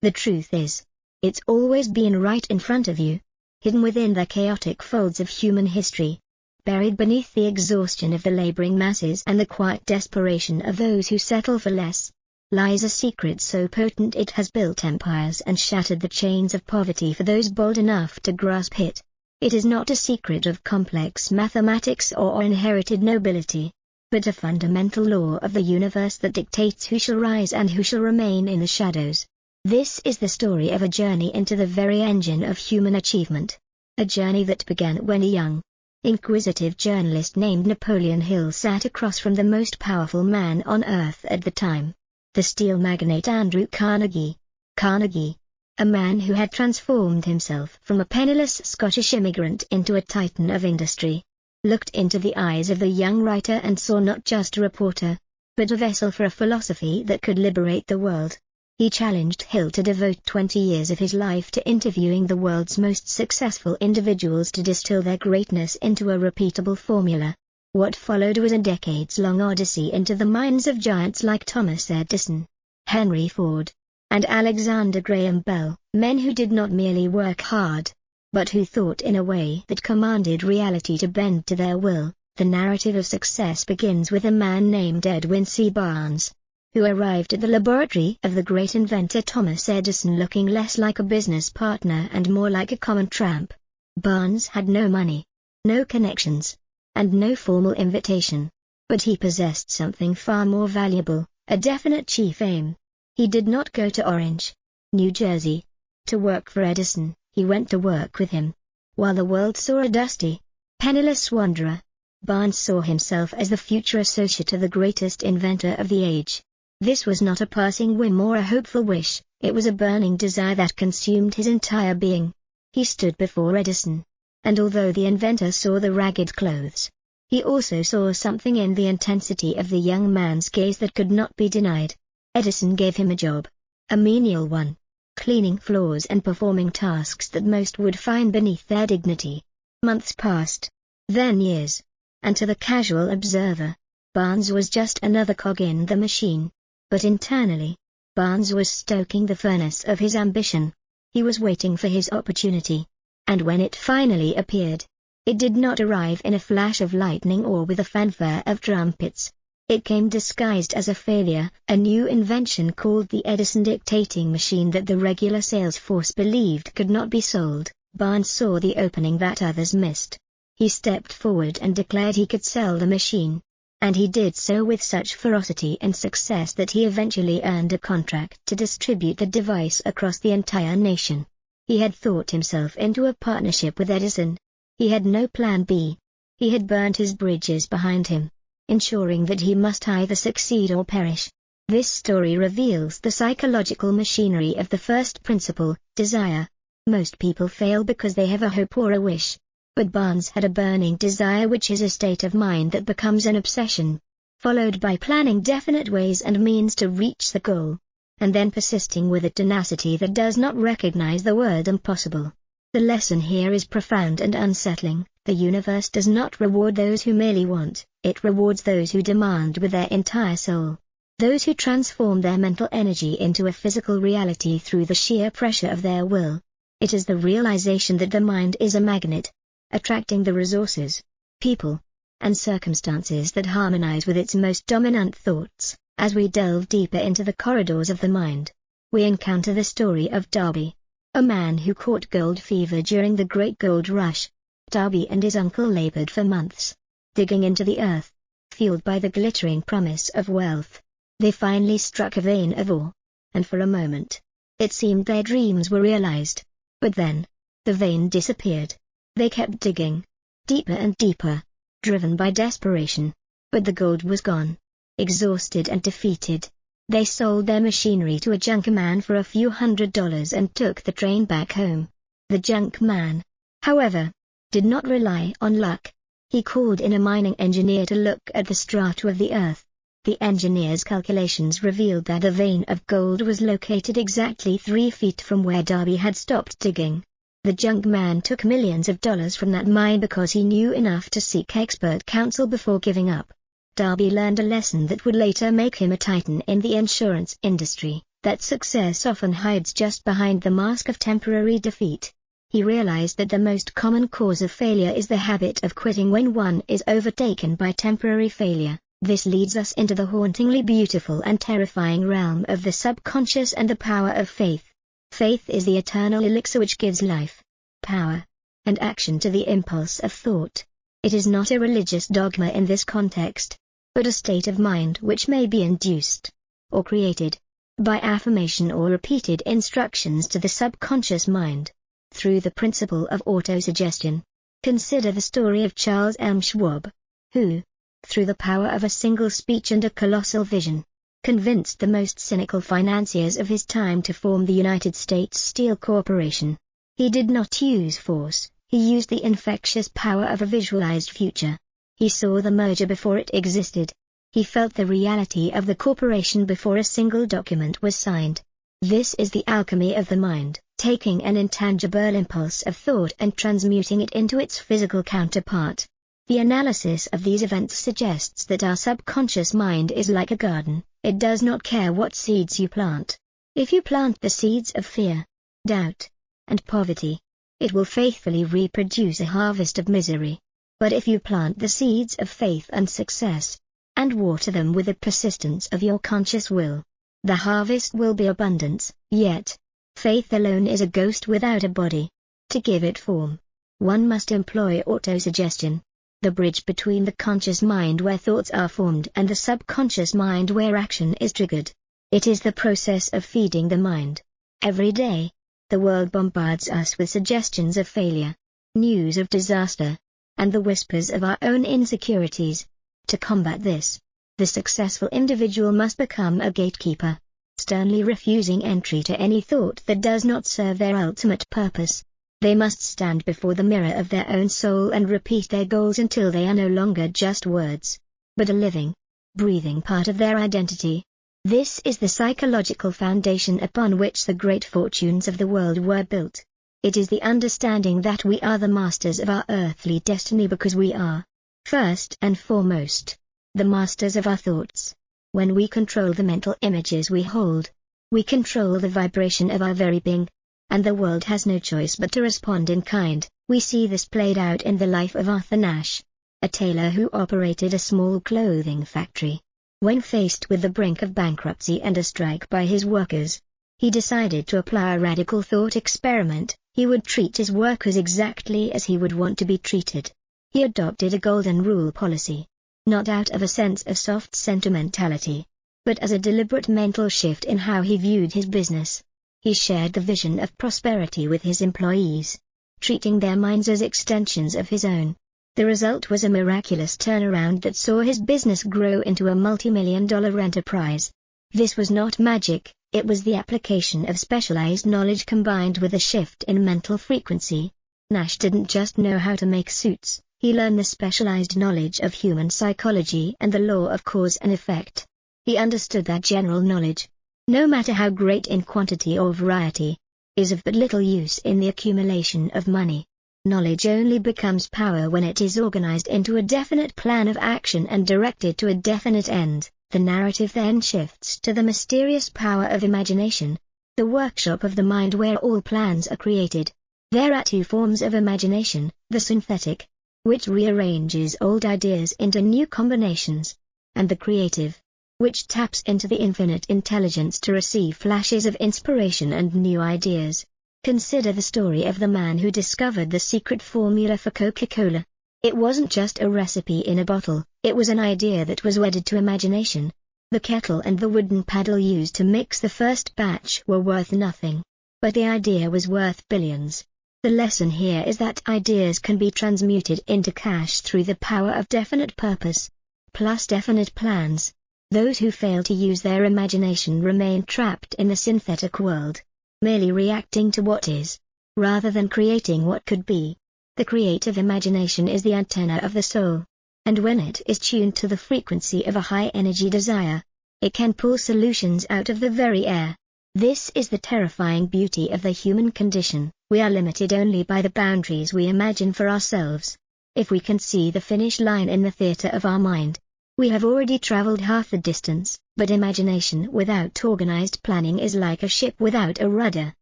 The truth is, it's always been right in front of you, hidden within the chaotic folds of human history, buried beneath the exhaustion of the laboring masses and the quiet desperation of those who settle for less, lies a secret so potent it has built empires and shattered the chains of poverty for those bold enough to grasp it. It is not a secret of complex mathematics or inherited nobility, but a fundamental law of the universe that dictates who shall rise and who shall remain in the shadows. This is the story of a journey into the very engine of human achievement, a journey that began when a young, inquisitive journalist named Napoleon Hill sat across from the most powerful man on earth at the time, the steel magnate Andrew Carnegie. Carnegie, a man who had transformed himself from a penniless Scottish immigrant into a titan of industry, looked into the eyes of the young writer and saw not just a reporter, but a vessel for a philosophy that could liberate the world. He challenged Hill to devote 20 years of his life to interviewing the world's most successful individuals to distill their greatness into a repeatable formula. What followed was a decades-long odyssey into the minds of giants like Thomas Edison, Henry Ford, and Alexander Graham Bell, men who did not merely work hard, but who thought in a way that commanded reality to bend to their will. The narrative of success begins with a man named Edwin C. Barnes, who arrived at the laboratory of the great inventor Thomas Edison looking less like a business partner and more like a common tramp. Barnes had no money, no connections, and no formal invitation. But he possessed something far more valuable, a definite chief aim. He did not go to Orange, New Jersey, to work for Edison, he went to work with him. While the world saw a dusty, penniless wanderer, Barnes saw himself as the future associate of the greatest inventor of the age. This was not a passing whim or a hopeful wish, it was a burning desire that consumed his entire being. He stood before Edison, and although the inventor saw the ragged clothes, he also saw something in the intensity of the young man's gaze that could not be denied. Edison gave him a job, a menial one, cleaning floors and performing tasks that most would find beneath their dignity. Months passed, then years, and to the casual observer, Barnes was just another cog in the machine. But internally, Barnes was stoking the furnace of his ambition. He was waiting for his opportunity. And when it finally appeared, it did not arrive in a flash of lightning or with a fanfare of trumpets. It came disguised as a failure, a new invention called the Edison dictating machine that the regular sales force believed could not be sold. Barnes saw the opening that others missed. He stepped forward and declared he could sell the machine. And he did so with such ferocity and success that he eventually earned a contract to distribute the device across the entire nation. He had thought himself into a partnership with Edison. He had no plan B. He had burned his bridges behind him, ensuring that he must either succeed or perish. This story reveals the psychological machinery of the first principle, desire. Most people fail because they have a hope or a wish. But Barnes had a burning desire, which is a state of mind that becomes an obsession, followed by planning definite ways and means to reach the goal, and then persisting with a tenacity that does not recognize the word impossible. The lesson here is profound and unsettling. The universe does not reward those who merely want, it rewards those who demand with their entire soul. Those who transform their mental energy into a physical reality through the sheer pressure of their will. It is the realization that the mind is a magnet, attracting the resources, people, and circumstances that harmonize with its most dominant thoughts. As we delve deeper into the corridors of the mind, we encounter the story of Darby, a man who caught gold fever during the Great Gold Rush. Darby and his uncle labored for months, digging into the earth, fueled by the glittering promise of wealth. They finally struck a vein of ore, and for a moment, it seemed their dreams were realized. But then, the vein disappeared. They kept digging, deeper and deeper, driven by desperation. But the gold was gone. Exhausted and defeated, they sold their machinery to a junk man for a few $100s and took the train back home. The junk man, however, did not rely on luck. He called in a mining engineer to look at the strata of the earth. The engineer's calculations revealed that a vein of gold was located exactly 3 feet from where Darby had stopped digging. The junk man took millions of dollars from that mine because he knew enough to seek expert counsel before giving up. Darby learned a lesson that would later make him a titan in the insurance industry. that success often hides just behind the mask of temporary defeat. He realized that the most common cause of failure is the habit of quitting when one is overtaken by temporary failure. This leads us into the hauntingly beautiful and terrifying realm of the subconscious and the power of faith. Faith is the eternal elixir which gives life, power, and action to the impulse of thought. It is not a religious dogma in this context, but a state of mind which may be induced, or created, by affirmation or repeated instructions to the subconscious mind, through the principle of autosuggestion. Consider the story of Charles M. Schwab, who, through the power of a single speech and a colossal vision, convinced the most cynical financiers of his time to form the United States Steel Corporation. He did not use force, he used the infectious power of a visualized future. He saw the merger before it existed. He felt the reality of the corporation before a single document was signed. This is the alchemy of the mind, taking an intangible impulse of thought and transmuting it into its physical counterpart. The analysis of these events suggests that our subconscious mind is like a garden. It does not care what seeds you plant. If you plant the seeds of fear, doubt, and poverty, it will faithfully reproduce a harvest of misery. But if you plant the seeds of faith and success, and water them with the persistence of your conscious will, the harvest will be abundance. Yet, faith alone is a ghost without a body. To give it form, one must employ autosuggestion, the bridge between the conscious mind where thoughts are formed and the subconscious mind where action is triggered. It is the process of feeding the mind. Every day, the world bombards us with suggestions of failure, news of disaster, and the whispers of our own insecurities. To combat this, the successful individual must become a gatekeeper, sternly refusing entry to any thought that does not serve their ultimate purpose. They must stand before the mirror of their own soul and repeat their goals until they are no longer just words, but a living, breathing part of their identity. This is the psychological foundation upon which the great fortunes of the world were built. It is the understanding that we are the masters of our earthly destiny because we are, first and foremost, the masters of our thoughts. When we control the mental images we hold, we control the vibration of our very being. And the world has no choice but to respond in kind. We see this played out in the life of Arthur Nash, a tailor who operated a small clothing factory. When faced with the brink of bankruptcy and a strike by his workers, he decided to apply a radical thought experiment. He would treat his workers exactly as he would want to be treated. He adopted a golden rule policy, not out of a sense of soft sentimentality, but as a deliberate mental shift in how he viewed his business. He shared the vision of prosperity with his employees, treating their minds as extensions of his own. The result was a miraculous turnaround that saw his business grow into a multi-million-dollar enterprise. This was not magic, it was the application of specialized knowledge combined with a shift in mental frequency. Nash didn't just know how to make suits, he learned the specialized knowledge of human psychology and the law of cause and effect. He understood that general knowledge, no matter how great in quantity or variety, is of but little use in the accumulation of money. Knowledge only becomes power when it is organized into a definite plan of action and directed to a definite end. The narrative then shifts to the mysterious power of imagination, the workshop of the mind where all plans are created. There are two forms of imagination, the synthetic, which rearranges old ideas into new combinations, and the creative, which taps into the infinite intelligence to receive flashes of inspiration and new ideas. Consider the story of the man who discovered the secret formula for Coca-Cola. It wasn't just a recipe in a bottle, it was an idea that was wedded to imagination. The kettle and the wooden paddle used to mix the first batch were worth nothing, but the idea was worth billions. The lesson here is that ideas can be transmuted into cash through the power of definite purpose, plus definite plans. Those who fail to use their imagination remain trapped in the synthetic world, merely reacting to what is, rather than creating what could be. The creative imagination is the antenna of the soul, and when it is tuned to the frequency of a high-energy desire, it can pull solutions out of the very air. This is the terrifying beauty of the human condition. We are limited only by the boundaries we imagine for ourselves. If we can see the finish line in the theater of our mind, We have already traveled half the distance, but imagination without organized planning is like a ship without a rudder.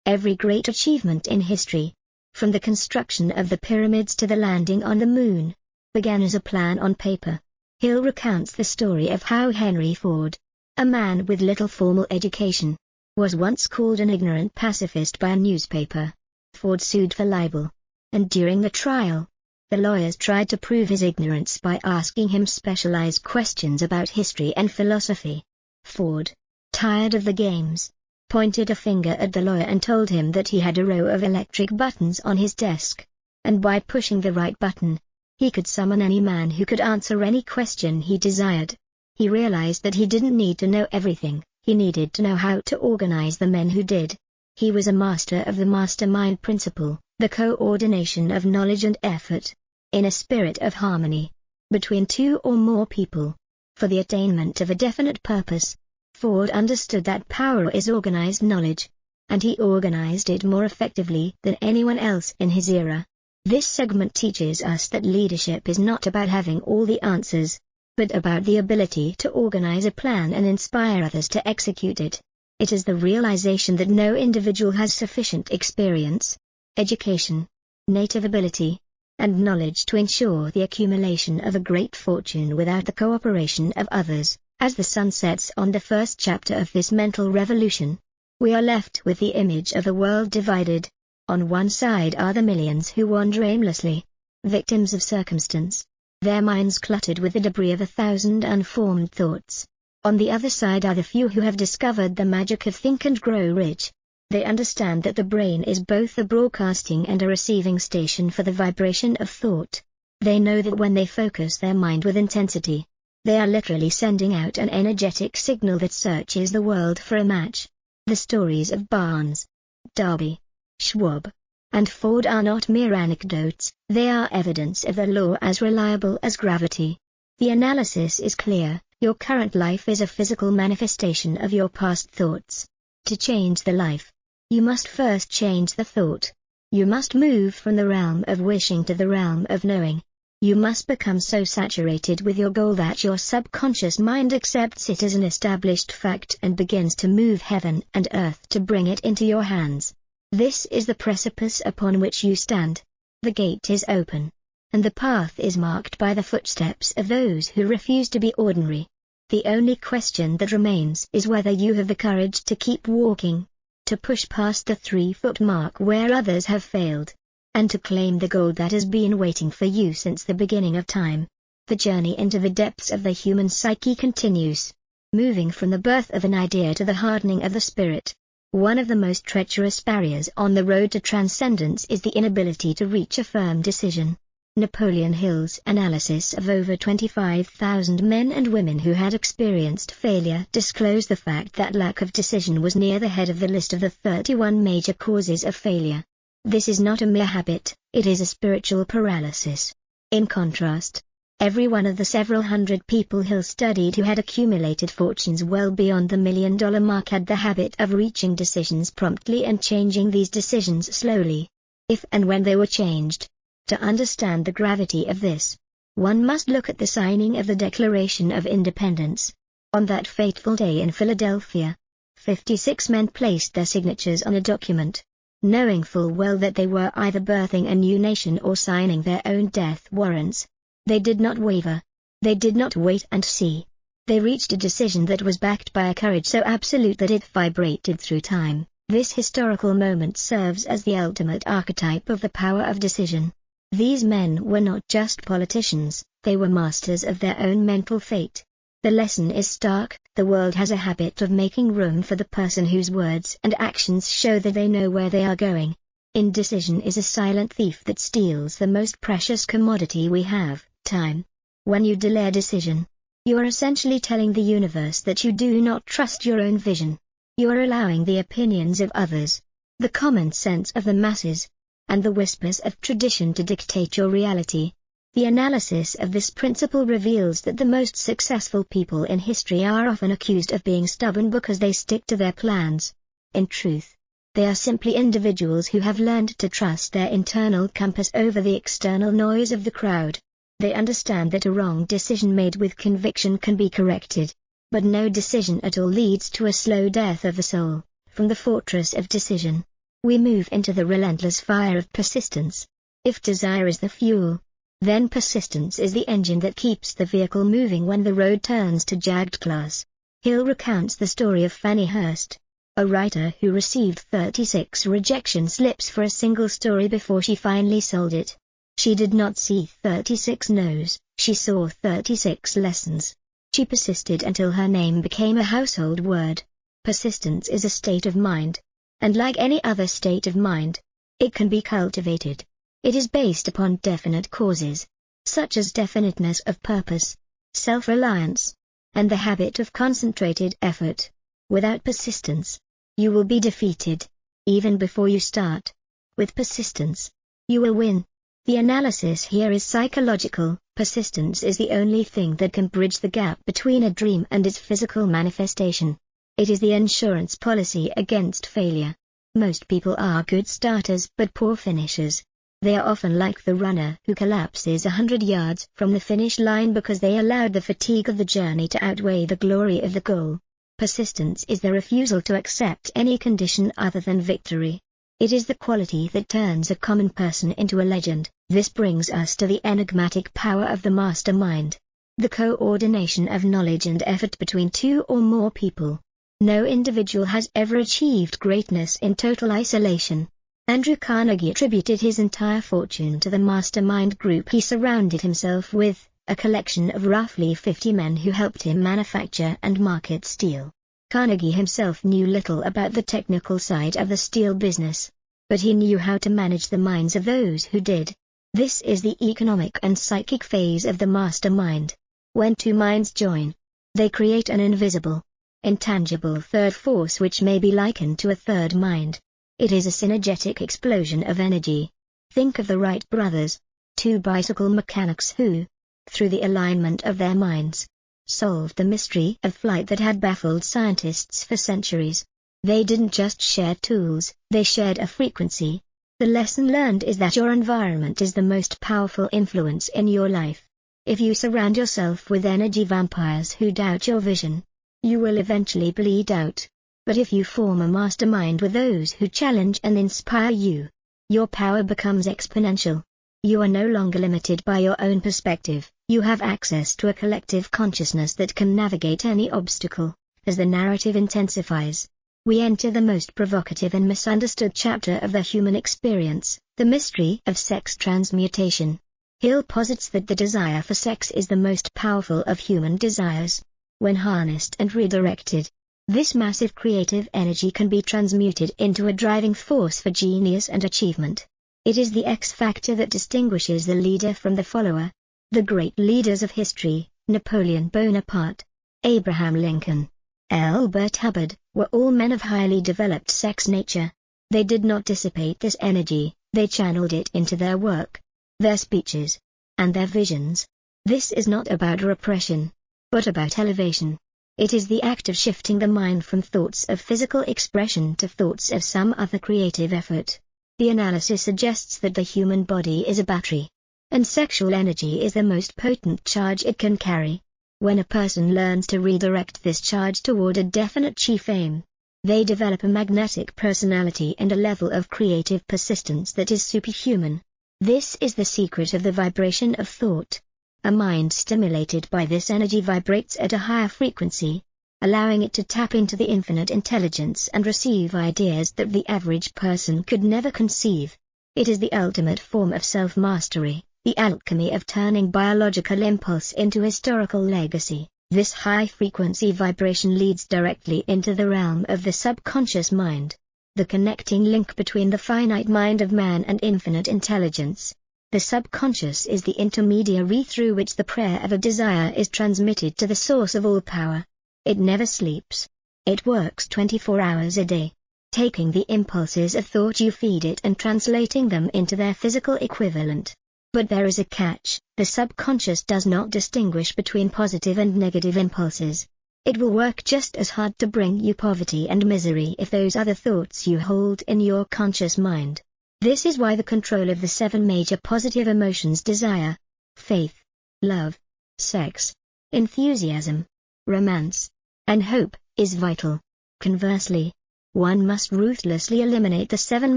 Every great achievement in history, from the construction of the pyramids to the landing on the moon, began as a plan on paper. Hill recounts the story of how Henry Ford, a man with little formal education, was once called an ignorant pacifist by a newspaper. Ford sued for libel, and during the trial, the lawyers tried to prove his ignorance by asking him specialized questions about history and philosophy. Ford, tired of the games, pointed a finger at the lawyer and told him that he had a row of electric buttons on his desk, and by pushing the right button, he could summon any man who could answer any question he desired. He realized that he didn't need to know everything, he needed to know how to organize the men who did. He was a master of the mastermind principle, the coordination of knowledge and effort, in a spirit of harmony, between two or more people, for the attainment of a definite purpose. Ford understood that power is organized knowledge, and he organized it more effectively than anyone else in his era. This segment teaches us that leadership is not about having all the answers, but about the ability to organize a plan and inspire others to execute it. It is the realization that no individual has sufficient experience, education, native ability, and knowledge to ensure the accumulation of a great fortune without the cooperation of others. As the sun sets on the first chapter of this mental revolution, we are left with the image of a world divided. On one side are the millions who wander aimlessly, victims of circumstance, their minds cluttered with the debris of 1,000 unformed thoughts. On the other side are the few who have discovered the magic of Think and Grow Rich. They understand that the brain is both a broadcasting and a receiving station for the vibration of thought. They know that when they focus their mind with intensity, they are literally sending out an energetic signal that searches the world for a match. The stories of Barnes, Darby, Schwab, and Ford are not mere anecdotes, they are evidence of the law as reliable as gravity. The analysis is clear, your current life is a physical manifestation of your past thoughts. To change the life, you must first change the thought. You must move from the realm of wishing to the realm of knowing. You must become so saturated with your goal that your subconscious mind accepts it as an established fact and begins to move heaven and earth to bring it into your hands. This is the precipice upon which you stand. The gate is open, and the path is marked by the footsteps of those who refuse to be ordinary. The only question that remains is whether you have the courage to keep walking, to push past the 3-foot mark where others have failed, and to claim the gold that has been waiting for you since the beginning of time. The journey into the depths of the human psyche continues, moving from the birth of an idea to the hardening of the spirit. One of the most treacherous barriers on the road to transcendence is the inability to reach a firm decision. Napoleon Hill's analysis of over 25,000 men and women who had experienced failure disclosed the fact that lack of decision was near the head of the list of the 31 major causes of failure. This is not a mere habit, it is a spiritual paralysis. In contrast, every one of the several hundred people Hill studied who had accumulated fortunes well beyond the $1 million mark had the habit of reaching decisions promptly and changing these decisions slowly, if and when they were changed. To understand the gravity of this, one must look at the signing of the Declaration of Independence. On that fateful day in Philadelphia, 56 men placed their signatures on a document, knowing full well that they were either birthing a new nation or signing their own death warrants. They did not waver. They did not wait and see. They reached a decision that was backed by a courage so absolute that it vibrated through time. This historical moment serves as the ultimate archetype of the power of decision. These men were not just politicians, they were masters of their own mental fate. The lesson is stark: the world has a habit of making room for the person whose words and actions show that they know where they are going. Indecision is a silent thief that steals the most precious commodity we have, time. When you delay a decision, you are essentially telling the universe that you do not trust your own vision. You are allowing the opinions of others, the common sense of the masses, and the whispers of tradition to dictate your reality. The analysis of this principle reveals that the most successful people in history are often accused of being stubborn because they stick to their plans. In truth, they are simply individuals who have learned to trust their internal compass over the external noise of the crowd. They understand that a wrong decision made with conviction can be corrected. But no decision at all leads to a slow death of the soul. From the fortress of decision, we move into the relentless fire of persistence. If desire is the fuel, then persistence is the engine that keeps the vehicle moving when the road turns to jagged glass. Hill recounts the story of Fanny Hurst, a writer who received 36 rejection slips for a single story before she finally sold it. She did not see 36 no's, she saw 36 lessons. She persisted until her name became a household word. Persistence is a state of mind, and like any other state of mind, it can be cultivated. It is based upon definite causes, such as definiteness of purpose, self-reliance, and the habit of concentrated effort. Without persistence, you will be defeated, even before you start. With persistence, you will win. The analysis here is psychological. Persistence is the only thing that can bridge the gap between a dream and its physical manifestation. It is the insurance policy against failure. Most people are good starters but poor finishers. They are often like the runner who collapses 100 yards from the finish line because they allowed the fatigue of the journey to outweigh the glory of the goal. Persistence is the refusal to accept any condition other than victory. It is the quality that turns a common person into a legend. This brings us to the enigmatic power of the mastermind. The coordination of knowledge and effort between two or more people. No individual has ever achieved greatness in total isolation. Andrew Carnegie attributed his entire fortune to the mastermind group he surrounded himself with, a collection of roughly 50 men who helped him manufacture and market steel. Carnegie himself knew little about the technical side of the steel business, but he knew how to manage the minds of those who did. This is the economic and psychic phase of the mastermind. When two minds join, they create an invisible, intangible third force which may be likened to a third mind. It is a synergetic explosion of energy. Think of the Wright brothers, two bicycle mechanics who, through the alignment of their minds, solved the mystery of flight that had baffled scientists for centuries. They didn't just share tools, they shared a frequency. The lesson learned is that your environment is the most powerful influence in your life. If you surround yourself with energy vampires who doubt your vision, you will eventually bleed out. But if you form a mastermind with those who challenge and inspire you, your power becomes exponential. You are no longer limited by your own perspective, you have access to a collective consciousness that can navigate any obstacle. As the narrative intensifies, we enter the most provocative and misunderstood chapter of the human experience, the mystery of sex transmutation. Hill posits that the desire for sex is the most powerful of human desires. When harnessed and redirected, this massive creative energy can be transmuted into a driving force for genius and achievement. It is the X factor that distinguishes the leader from the follower. The great leaders of history, Napoleon Bonaparte, Abraham Lincoln, Albert Hubbard, were all men of highly developed sex nature. They did not dissipate this energy, they channeled it into their work, their speeches, and their visions. This is not about repression, but about elevation. It is the act of shifting the mind from thoughts of physical expression to thoughts of some other creative effort. The analysis suggests that the human body is a battery, and sexual energy is the most potent charge it can carry. When a person learns to redirect this charge toward a definite chief aim, they develop a magnetic personality and a level of creative persistence that is superhuman. This is the secret of the vibration of thought. A mind stimulated by this energy vibrates at a higher frequency, allowing it to tap into the infinite intelligence and receive ideas that the average person could never conceive. It is the ultimate form of self-mastery, the alchemy of turning biological impulse into historical legacy. This high-frequency vibration leads directly into the realm of the subconscious mind, the connecting link between the finite mind of man and infinite intelligence. The subconscious is the intermediary through which the prayer of a desire is transmitted to the source of all power. It never sleeps. It works 24 hours a day, taking the impulses of thought you feed it and translating them into their physical equivalent. But there is a catch: the subconscious does not distinguish between positive and negative impulses. It will work just as hard to bring you poverty and misery if those are the thoughts you hold in your conscious mind. This is why the control of the 7 major positive emotions, desire, faith, love, sex, enthusiasm, romance, and hope, is vital. Conversely, one must ruthlessly eliminate the 7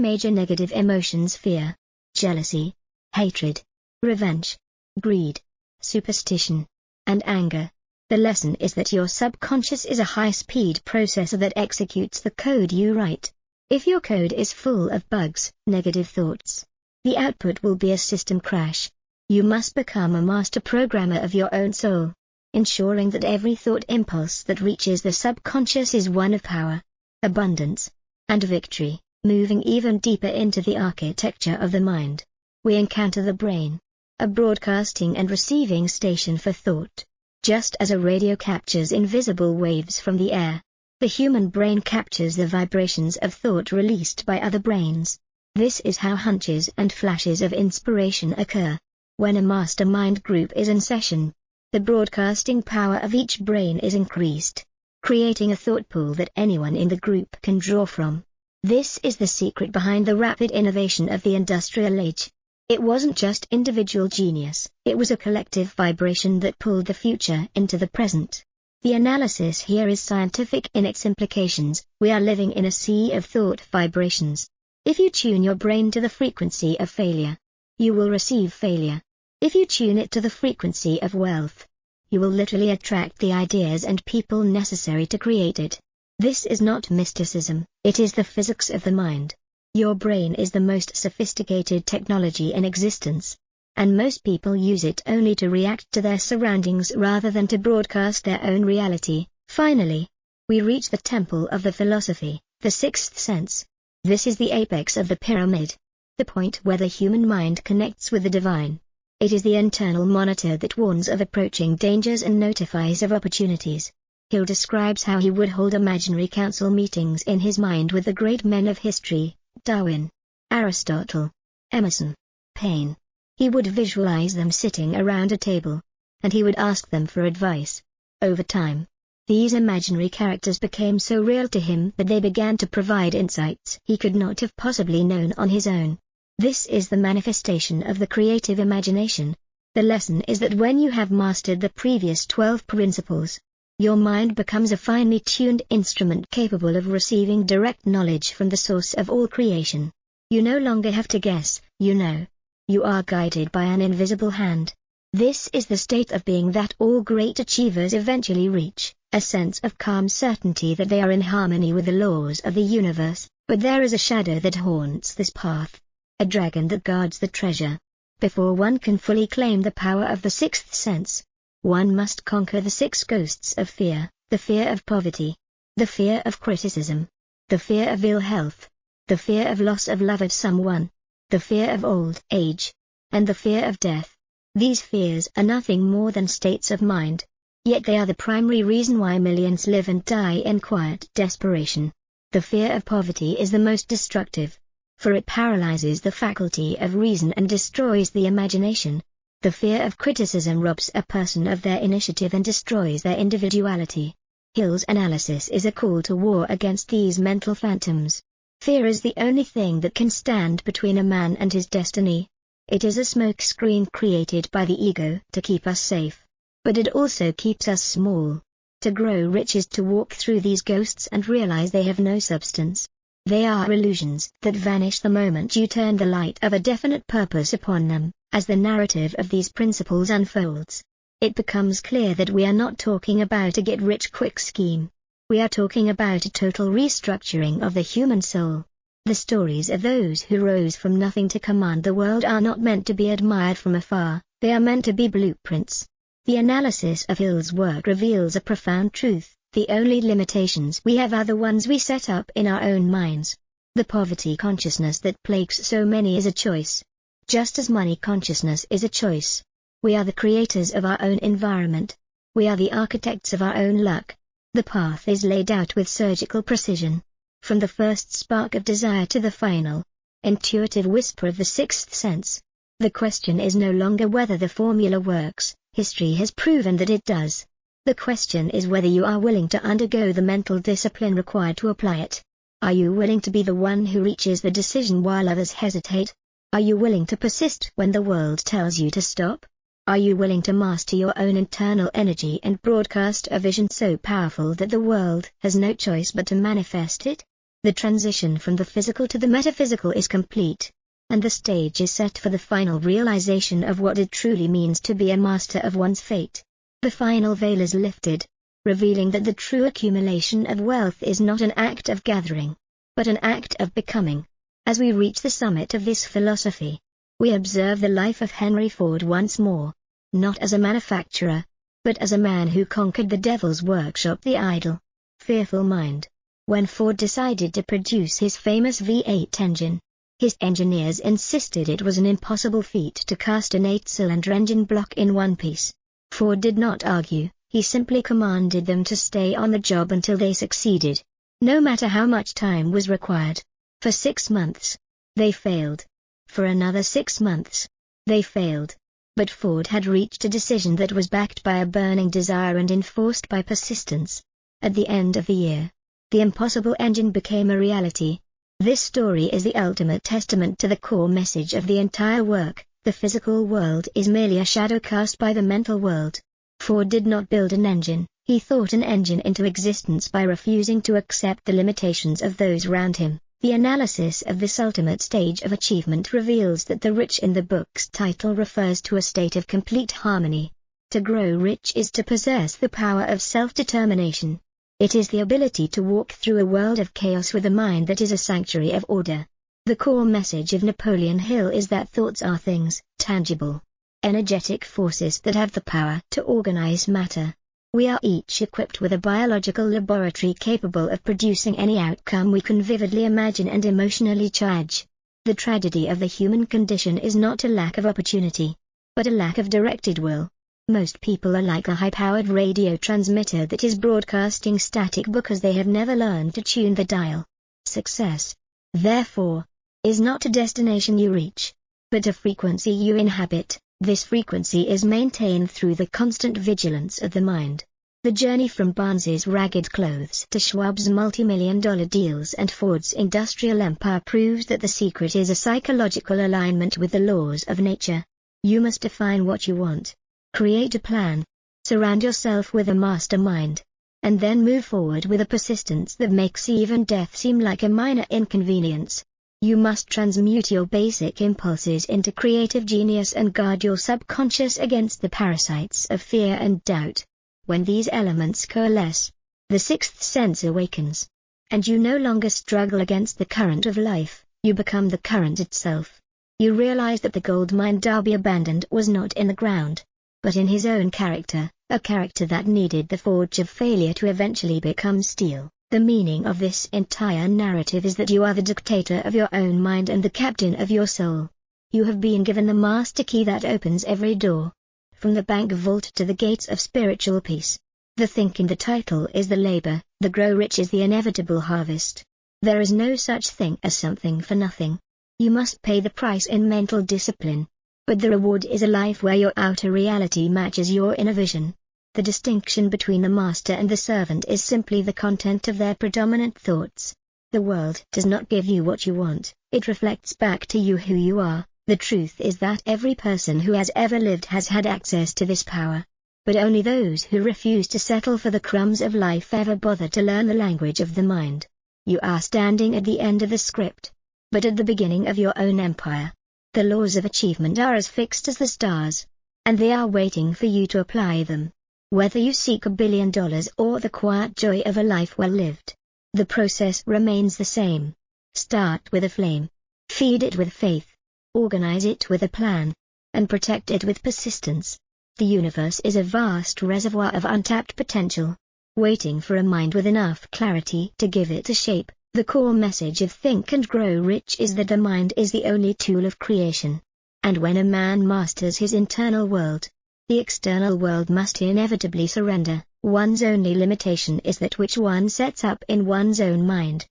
major negative emotions: fear, jealousy, hatred, revenge, greed, superstition, and anger. The lesson is that your subconscious is a high-speed processor that executes the code you write. If your code is full of bugs, negative thoughts, the output will be a system crash. You must become a master programmer of your own soul, ensuring that every thought impulse that reaches the subconscious is one of power, abundance, and victory. Moving even deeper into the architecture of the mind, we encounter the brain, a broadcasting and receiving station for thought. Just as a radio captures invisible waves from the air, the human brain captures the vibrations of thought released by other brains. This is how hunches and flashes of inspiration occur. When a mastermind group is in session, the broadcasting power of each brain is increased, creating a thought pool that anyone in the group can draw from. This is the secret behind the rapid innovation of the industrial age. It wasn't just individual genius, it was a collective vibration that pulled the future into the present. The analysis here is scientific in its implications. We are living in a sea of thought vibrations. If you tune your brain to the frequency of failure, you will receive failure. If you tune it to the frequency of wealth, you will literally attract the ideas and people necessary to create it. This is not mysticism, it is the physics of the mind. Your brain is the most sophisticated technology in existence, and most people use it only to react to their surroundings rather than to broadcast their own reality. Finally, we reach the temple of the philosophy, the 6th sense. This is the apex of the pyramid, the point where the human mind connects with the divine. It is the internal monitor that warns of approaching dangers and notifies of opportunities. Hill describes how he would hold imaginary council meetings in his mind with the great men of history: Darwin, Aristotle, Emerson, Paine. He would visualize them sitting around a table, and he would ask them for advice. Over time, these imaginary characters became so real to him that they began to provide insights he could not have possibly known on his own. This is the manifestation of the creative imagination. The lesson is that when you have mastered the previous 12 principles, your mind becomes a finely tuned instrument capable of receiving direct knowledge from the source of all creation. You no longer have to guess, you know. You are guided by an invisible hand. This is the state of being that all great achievers eventually reach, a sense of calm certainty that they are in harmony with the laws of the universe. But there is a shadow that haunts this path, a dragon that guards the treasure. Before one can fully claim the power of the 6th sense, one must conquer the 6 ghosts of fear: the fear of poverty, the fear of criticism, the fear of ill health, the fear of loss of love of someone, the fear of old age, and the fear of death. These fears are nothing more than states of mind, yet they are the primary reason why millions live and die in quiet desperation. The fear of poverty is the most destructive, for it paralyzes the faculty of reason and destroys the imagination. The fear of criticism robs a person of their initiative and destroys their individuality. Hill's analysis is a call to war against these mental phantoms. Fear is the only thing that can stand between a man and his destiny. It is a smokescreen created by the ego to keep us safe, but it also keeps us small. To grow rich is to walk through these ghosts and realize they have no substance. They are illusions that vanish the moment you turn the light of a definite purpose upon them. As the narrative of these principles unfolds, it becomes clear that we are not talking about a get-rich-quick scheme. We are talking about a total restructuring of the human soul. The stories of those who rose from nothing to command the world are not meant to be admired from afar, they are meant to be blueprints. The analysis of Hill's work reveals a profound truth: the only limitations we have are the ones we set up in our own minds. The poverty consciousness that plagues so many is a choice, just as money consciousness is a choice. We are the creators of our own environment. We are the architects of our own luck. The path is laid out with surgical precision. From the first spark of desire to the final, intuitive whisper of the 6th sense. The question is no longer whether the formula works. History has proven that it does. The question is whether you are willing to undergo the mental discipline required to apply it. Are you willing to be the one who reaches the decision while others hesitate? Are you willing to persist when the world tells you to stop? Are you willing to master your own internal energy and broadcast a vision so powerful that the world has no choice but to manifest it? The transition from the physical to the metaphysical is complete, and the stage is set for the final realization of what it truly means to be a master of one's fate. The final veil is lifted, revealing that the true accumulation of wealth is not an act of gathering, but an act of becoming. As we reach the summit of this philosophy, we observe the life of Henry Ford once more, not as a manufacturer, but as a man who conquered the devil's workshop, the idle, fearful mind. When Ford decided to produce his famous V8 engine, his engineers insisted it was an impossible feat to cast an 8-cylinder engine block in one piece. Ford did not argue, he simply commanded them to stay on the job until they succeeded, no matter how much time was required. For 6 months, they failed. For another 6 months, they failed. But Ford had reached a decision that was backed by a burning desire and enforced by persistence. At the end of the year, the impossible engine became a reality. This story is the ultimate testament to the core message of the entire work: the physical world is merely a shadow cast by the mental world. Ford did not build an engine, he thought an engine into existence by refusing to accept the limitations of those around him. The analysis of this ultimate stage of achievement reveals that the rich in the book's title refers to a state of complete harmony. To grow rich is to possess the power of self-determination. It is the ability to walk through a world of chaos with a mind that is a sanctuary of order. The core message of Napoleon Hill is that thoughts are things, tangible, energetic forces that have the power to organize matter. We are each equipped with a biological laboratory capable of producing any outcome we can vividly imagine and emotionally charge. The tragedy of the human condition is not a lack of opportunity, but a lack of directed will. Most people are like a high-powered radio transmitter that is broadcasting static because they have never learned to tune the dial. Success, therefore, is not a destination you reach, but a frequency you inhabit. This frequency is maintained through the constant vigilance of the mind. The journey from Barnes's ragged clothes to Schwab's multi-million-dollar deals and Ford's industrial empire proves that the secret is a psychological alignment with the laws of nature. You must define what you want, create a plan, surround yourself with a mastermind, and then move forward with a persistence that makes even death seem like a minor inconvenience. You must transmute your basic impulses into creative genius and guard your subconscious against the parasites of fear and doubt. When these elements coalesce, the sixth sense awakens, and you no longer struggle against the current of life, you become the current itself. You realize that the gold mine Darby abandoned was not in the ground, but in his own character, a character that needed the forge of failure to eventually become steel. The meaning of this entire narrative is that you are the dictator of your own mind and the captain of your soul. You have been given the master key that opens every door, from the bank vault to the gates of spiritual peace. The think in the title is the labor, the grow rich is the inevitable harvest. There is no such thing as something for nothing. You must pay the price in mental discipline, but the reward is a life where your outer reality matches your inner vision. The distinction between the master and the servant is simply the content of their predominant thoughts. The world does not give you what you want, it reflects back to you who you are. The truth is that every person who has ever lived has had access to this power. But only those who refuse to settle for the crumbs of life ever bother to learn the language of the mind. You are standing at the end of the script, but at the beginning of your own empire. The laws of achievement are as fixed as the stars, and they are waiting for you to apply them. Whether you seek $1 billion or the quiet joy of a life well lived, the process remains the same. Start with a flame, feed it with faith, organize it with a plan, and protect it with persistence. The universe is a vast reservoir of untapped potential, waiting for a mind with enough clarity to give it a shape. The core message of Think and Grow Rich is that the mind is the only tool of creation. And when a man masters his internal world, the external world must inevitably surrender. One's only limitation is that which one sets up in one's own mind.